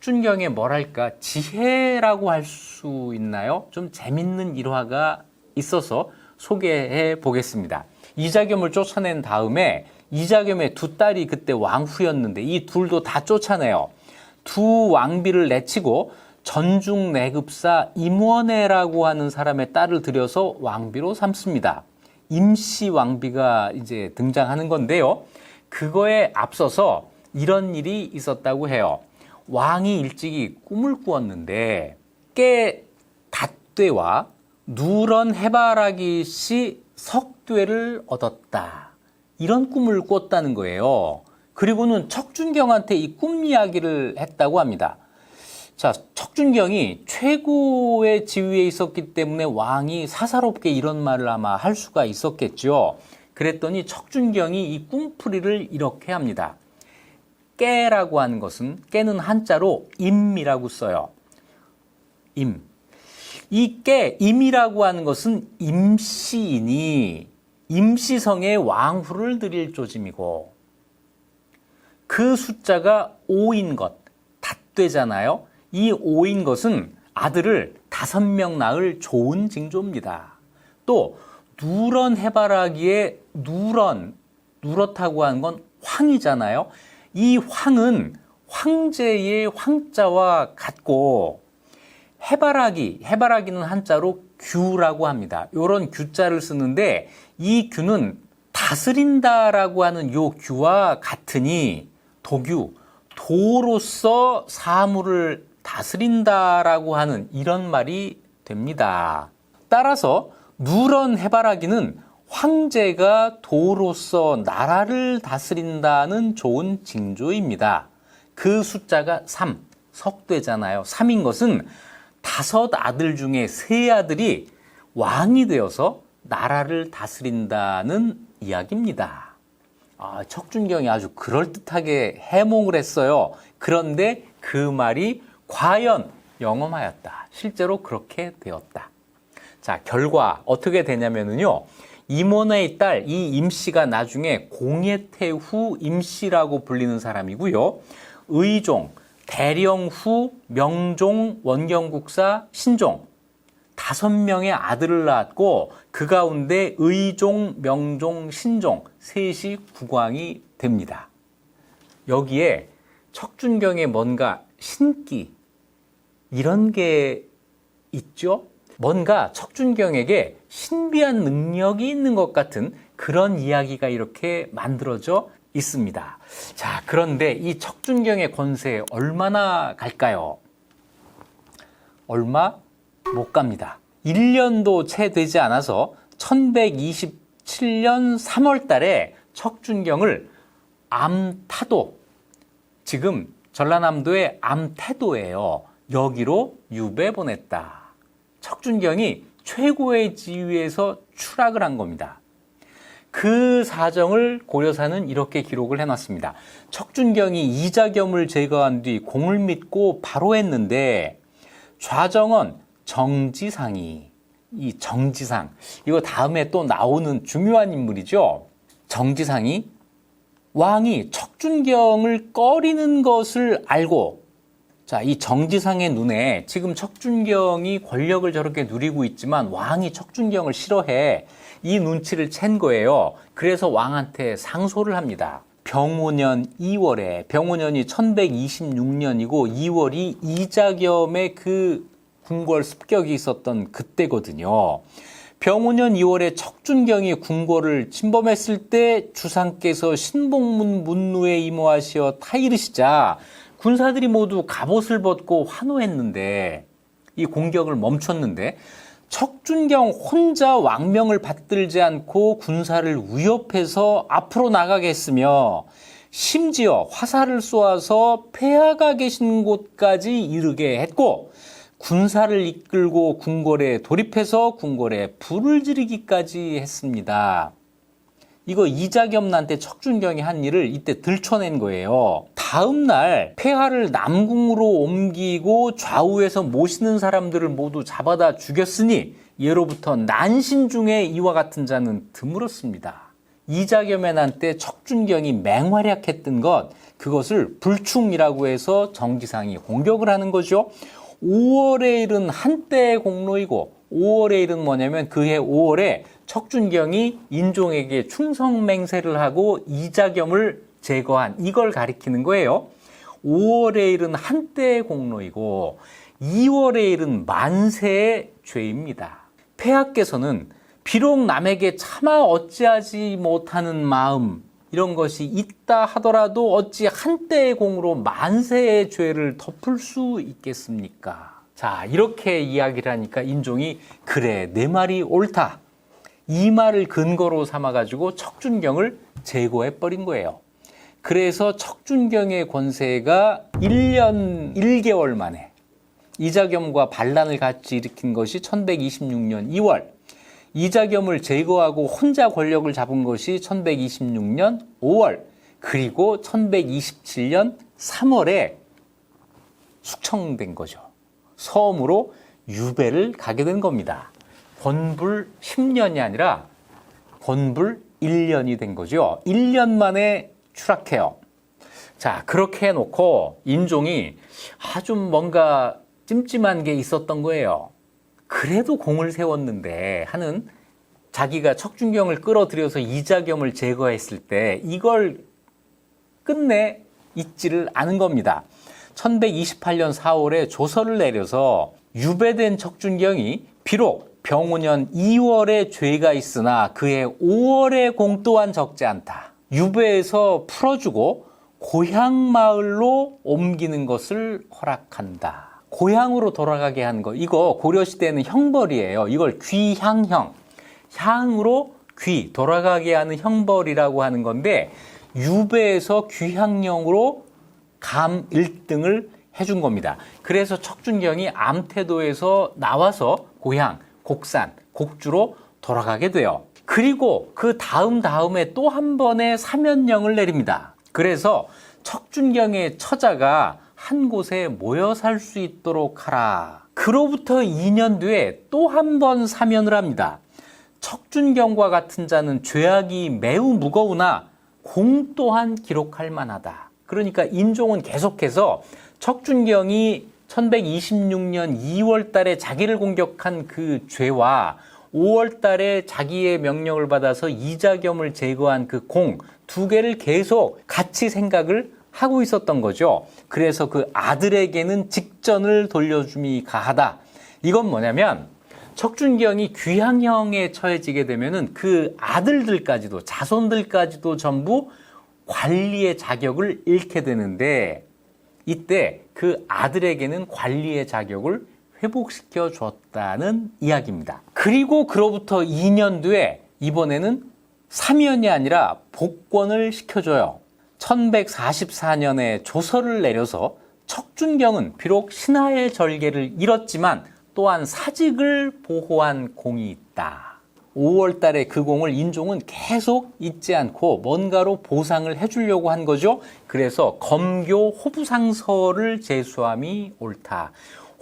척준경의 뭐랄까 지혜라고 할 수 있나요? 좀 재밌는 일화가 있어서 소개해 보겠습니다. 이자겸을 쫓아낸 다음에 이자겸의 두 딸이 그때 왕후였는데 이 둘도 다 쫓아내요. 두 왕비를 내치고 전중 내급사 임원회라고 하는 사람의 딸을 들여서 왕비로 삼습니다. 임시 왕비가 이제 등장하는 건데요. 그거에 앞서서 이런 일이 있었다고 해요. 왕이 일찍이 꿈을 꾸었는데 깨 닷대와 누런 해바라기 씨 석쇠를 얻었다. 이런 꿈을 꿨다는 거예요. 그리고는 척준경한테 이 꿈 이야기를 했다고 합니다. 자, 척준경이 최고의 지위에 있었기 때문에 왕이 사사롭게 이런 말을 아마 할 수가 있었겠죠. 그랬더니 척준경이 이 꿈풀이를 이렇게 합니다. 깨라고 하는 것은 깨는 한자로 임이라고 써요. 임. 이 깨, 임이라고 하는 것은 임시이니 임시성에 왕후를 드릴 조짐이고 그 숫자가 5인 것, 닷되잖아요. 이 5인 것은 아들을 5명 낳을 좋은 징조입니다. 또 누런 해바라기에 누렇다고 하는 건 황이잖아요. 이 황은 황제의 황자와 같고 해바라기는 한자로 규라고 합니다. 이런 규자를 쓰는데 이 규는 다스린다라고 하는 요 규와 같으니 도규, 도로서 사물을 다스린다라고 하는 이런 말이 됩니다. 따라서 누런 해바라기는 황제가 도로서 나라를 다스린다는 좋은 징조입니다. 그 숫자가 3, 석되잖아요. 3인 것은 5 아들 중에 3 아들이 왕이 되어서 나라를 다스린다는 이야기입니다. 척준경이 아주 그럴듯하게 해몽을 했어요. 그런데 그 말이 과연 영험하였다. 실제로 그렇게 되었다. 자, 결과 어떻게 되냐면요. 임원회의 딸 이 임씨가 나중에 공예태후 임씨라고 불리는 사람이고요. 의종, 대령후, 명종, 원경국사, 신종 5명의 아들을 낳았고 그 가운데 의종, 명종, 신종 셋이 국왕이 됩니다. 여기에 척준경에 뭔가 신기 이런 게 있죠? 뭔가 척준경에게 신비한 능력이 있는 것 같은 그런 이야기가 이렇게 만들어져 있습니다. 자, 그런데 이 척준경의 권세 얼마나 갈까요? 얼마 못 갑니다. 1년도 채 되지 않아서 1127년 3월 달에 척준경을 암타도, 지금 전라남도의 암태도예요. 여기로 유배 보냈다. 척준경이 최고의 지위에서 추락을 한 겁니다. 그 사정을 고려사는 이렇게 기록을 해놨습니다. 척준경이 이자겸을 제거한 뒤 공을 믿고 바로 했는데 좌정원 정지상이, 이 정지상, 이거 다음에 또 나오는 중요한 인물이죠. 정지상이 왕이 척준경을 꺼리는 것을 알고, 자, 이 정지상의 눈에 지금 척준경이 권력을 저렇게 누리고 있지만 왕이 척준경을 싫어해. 이 눈치를 챈 거예요. 그래서 왕한테 상소를 합니다. 병오년 2월에, 병오년이 1126년이고 2월이 이자겸의 그 궁궐 습격이 있었던 그때거든요. 병오년 2월에 척준경이 궁궐을 침범했을 때 주상께서 신봉문 문루에 임호하시어 타이르시자 군사들이 모두 갑옷을 벗고 환호했는데, 이 공격을 멈췄는데 척준경 혼자 왕명을 받들지 않고 군사를 위협해서 앞으로 나가게 했으며 심지어 화살을 쏘아서 폐하가 계신 곳까지 이르게 했고 군사를 이끌고 궁궐에 돌입해서 궁궐에 불을 지르기까지 했습니다. 이거 이자겸한테 척준경이 한 일을 이때 들춰낸 거예요. 다음 날 폐하를 남궁으로 옮기고 좌우에서 모시는 사람들을 모두 잡아다 죽였으니 예로부터 난신 중에 이와 같은 자는 드물었습니다. 이자겸의 난 때 척준경이 맹활약했던 것, 그것을 불충이라고 해서 정지상이 공격을 하는 거죠. 5월의 일은 한때의 공로이고 5월의 일은 뭐냐면 그해 5월에 척준경이 인종에게 충성맹세를 하고 이자겸을 제거한, 이걸 가리키는 거예요. 5월의 일은 한때의 공로이고 2월의 일은 만세의 죄입니다. 폐하께서는 비록 남에게 차마 어찌하지 못하는 마음, 이런 것이 있다 하더라도 어찌 한때의 공으로 만세의 죄를 덮을 수 있겠습니까? 자, 이렇게 이야기를 하니까 인종이 그래, 내 말이 옳다, 이 말을 근거로 삼아가지고 척준경을 제거해버린 거예요. 그래서 척준경의 권세가 1년 1개월 만에 이자겸과 반란을 같이 일으킨 것이 1126년 2월, 이자겸을 제거하고 혼자 권력을 잡은 것이 1126년 5월, 그리고 1127년 3월에 숙청된 거죠. 섬으로 유배를 가게 된 겁니다. 권불 10년이 아니라 권불 1년이 된 거죠. 1년 만에 추락해요. 자, 그렇게 해놓고 인종이 아주 뭔가 찜찜한 게 있었던 거예요. 그래도 공을 세웠는데 하는, 자기가 척준경을 끌어들여서 이자겸을 제거했을 때 이걸 끝내 잊지를 않은 겁니다. 1128년 4월에 조서를 내려서 유배된 척준경이 비록 병오년 2월에 죄가 있으나 그의 5월의 공 또한 적지 않다, 유배에서 풀어주고 고향 마을로 옮기는 것을 허락한다. 고향으로 돌아가게 한 거, 이거 고려시대에는 형벌이에요. 이걸 귀향형, 향으로 귀, 돌아가게 하는 형벌이라고 하는 건데, 유배에서 귀향령으로 감 1등을 해준 겁니다. 그래서 척준경이 암태도에서 나와서 고향, 곡산, 곡주로 돌아가게 돼요. 그리고 그 다음에 또 한 번의 사면령을 내립니다. 그래서 척준경의 처자가 한 곳에 모여 살 수 있도록 하라. 그로부터 2년 뒤에 또 한 번 사면을 합니다. 척준경과 같은 자는 죄악이 매우 무거우나 공 또한 기록할 만하다. 그러니까 인종은 계속해서 척준경이 1126년 2월 달에 자기를 공격한 그 죄와 5월 달에 자기의 명령을 받아서 이자겸을 제거한 그 공, 두 개를 계속 같이 생각을 하고 있었던 거죠. 그래서 그 아들에게는 직전을 돌려줌이 가하다. 이건 뭐냐면 척준경이 귀향형에 처해지게 되면은 그 아들들까지도, 자손들까지도 전부 관리의 자격을 잃게 되는데, 이때 그 아들에게는 관리의 자격을 회복시켜 줬다는 이야기입니다. 그리고 그로부터 2년 뒤에 이번에는 사면이 아니라 복권을 시켜줘요. 1144년에 조서를 내려서 척준경은 비록 신하의 절개를 잃었지만 또한 사직을 보호한 공이 있다. 5월 달에 그 공을 인종은 계속 잊지 않고 뭔가로 보상을 해주려고 한 거죠. 그래서 검교 호부상서를 제수함이 옳다.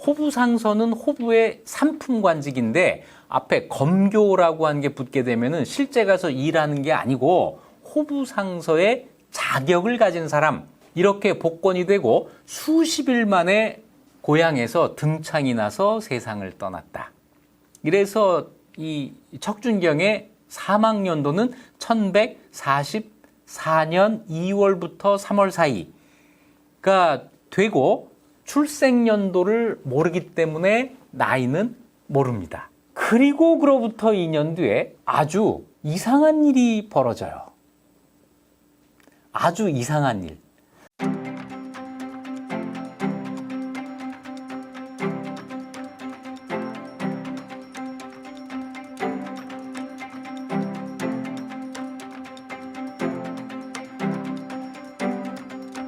호부상서는 호부의 삼품관직인데 앞에 검교라고 하는 게 붙게 되면은 실제 가서 일하는 게 아니고 호부상서의 자격을 가진 사람, 이렇게 복권이 되고 수십일 만에 고향에서 등창이 나서 세상을 떠났다. 이래서 이 척준경의 사망연도는 1144년 2월부터 3월 사이가 되고 출생연도를 모르기 때문에 나이는 모릅니다. 그리고 그로부터 2년 뒤에 아주 이상한 일이 벌어져요. 아주 이상한 일.